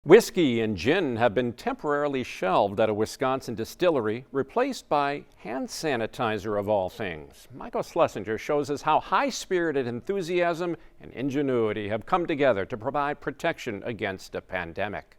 Whiskey and gin have been temporarily shelved at a Wisconsin distillery, replaced by hand sanitizer of all things. Michael Schlesinger shows us how high-spirited enthusiasm and ingenuity have come together to provide protection against a pandemic.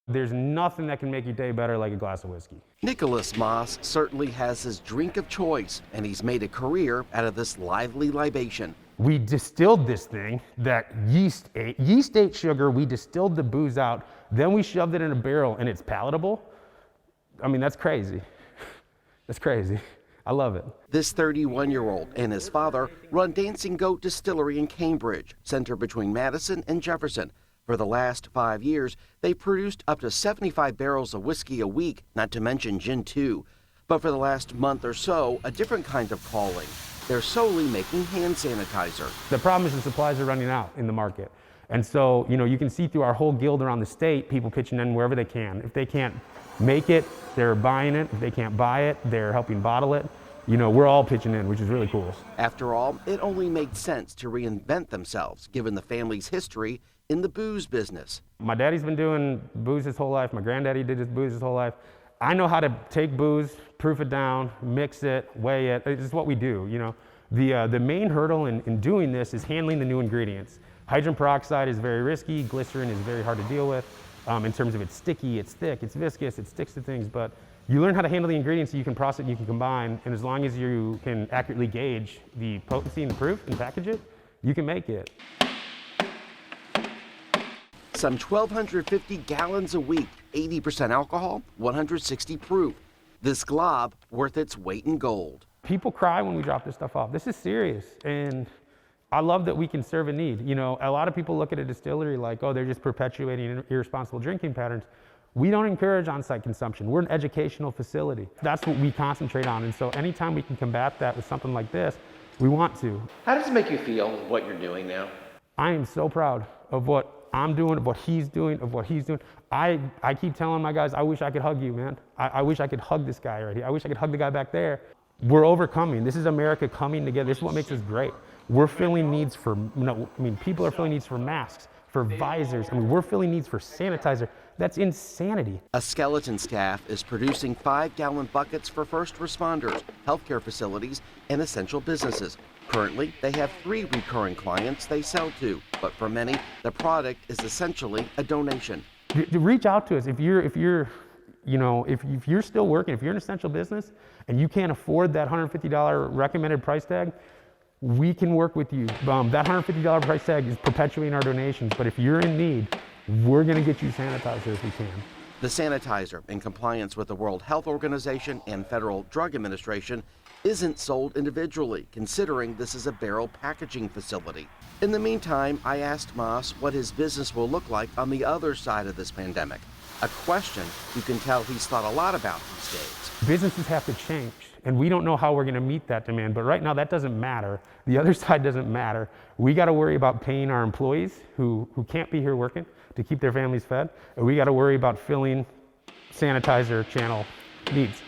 There's nothing that can make your day better like a glass of whiskey. Nicholas Moss certainly has his drink of choice, and he's made a career out of this lively libation. We distilled this thing that yeast ate sugar. We distilled the booze out, then we shoved it in a barrel, and it's palatable. I mean, that's crazy. That's crazy. I love it. This 31-year-old and his father run Dancing Goat Distillery in Cambridge, center between Madison and Jefferson. For the last 5 years, they've produced up to 75 barrels of whiskey a week, not to mention gin too. But for the last month or so, a different kind of calling. They're solely making hand sanitizer. The problem is the supplies are running out in the market. And so, you can see through our whole guild around the state, people pitching in wherever they can. If they can't make it, they're buying it. If they can't buy it, they're helping bottle it. We're all pitching in, which is really cool. After all, it only made sense to reinvent themselves, given the family's history in the booze business. My daddy's been doing booze his whole life. My granddaddy did his booze his whole life. I know how to take booze, proof it down, mix it, weigh it. It's what we do, The main hurdle in doing this is handling the new ingredients. Hydrogen peroxide is very risky. Glycerin is very hard to deal with in terms of it's sticky, it's thick, it's viscous, it sticks to things. But you learn how to handle the ingredients so you can process, you can combine, and as long as you can accurately gauge the potency and the proof and package it, you can make it. Some 1,250 gallons a week, 80% alcohol, 160 proof. This glob worth its weight in gold. People cry when we drop this stuff off. This is serious, and I love that we can serve a need. A lot of people look at a distillery like, oh, they're just perpetuating irresponsible drinking patterns. We don't encourage on-site consumption. We're an educational facility. That's what we concentrate on, and so anytime we can combat that with something like this, we want to. How does it make you feel, what you're doing now? I am so proud of what I'm doing, of what he's doing, of what he's doing. I keep telling my guys, I wish I could hug you, man. I wish I could hug this guy right here. I wish I could hug the guy back there. We're overcoming. This is America coming together. This is what makes us great. We're filling needs for, people are filling needs for masks, for visors. We're filling needs for sanitizer. That's insanity. A skeleton staff is producing 5-gallon buckets for first responders, healthcare facilities, and essential businesses. Currently, they have 3 recurring clients they sell to, but for many, the product is essentially a donation. Reach out to us if you're still working, if you're an essential business and you can't afford that $150 recommended price tag, we can work with you. That $150 price tag is perpetuating our donations, but if you're in need, we're going to get you sanitizer if we can. The sanitizer, in compliance with the World Health Organization and Federal Drug Administration, isn't sold individually, considering this is a barrel packaging facility. In the meantime, I asked Moss what his business will look like on the other side of this pandemic. A question you can tell he's thought a lot about these days. Businesses have to change, and we don't know how we're going to meet that demand, but right now that doesn't matter. The other side doesn't matter. We got to worry about paying our employees who can't be here working to keep their families fed, and we got to worry about filling sanitizer channel needs.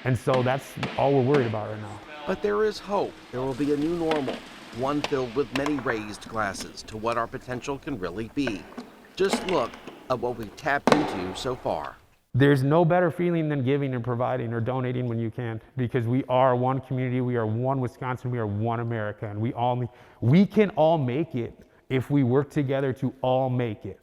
And so that's all we're worried about right now. But there is hope. There will be a new normal, one filled with many raised glasses to what our potential can really be. Just look at what we've tapped into so far. There's no better feeling than giving and providing or donating when you can, because we are one community, we are one Wisconsin, we are one America, and we can all make it if we work together to all make it.